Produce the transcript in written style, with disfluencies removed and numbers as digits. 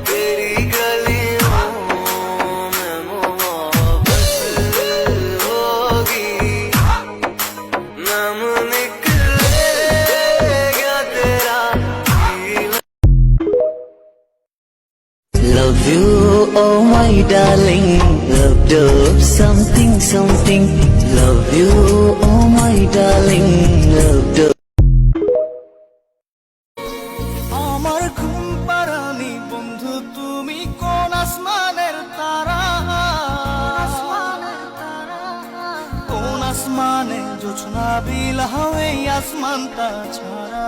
तेरी गलियों में मोहब्बत होगी, नाम निकलेगा तेरा। Love you, oh my darling. Love something, something. Love you, oh my darling. Love আমার ঘুম পাড়ানি বন্ধু, তুমি কোন আসমানের তারা? কোন আসমানে জোছনা বিলাও এই আসমানটা ছাড়া?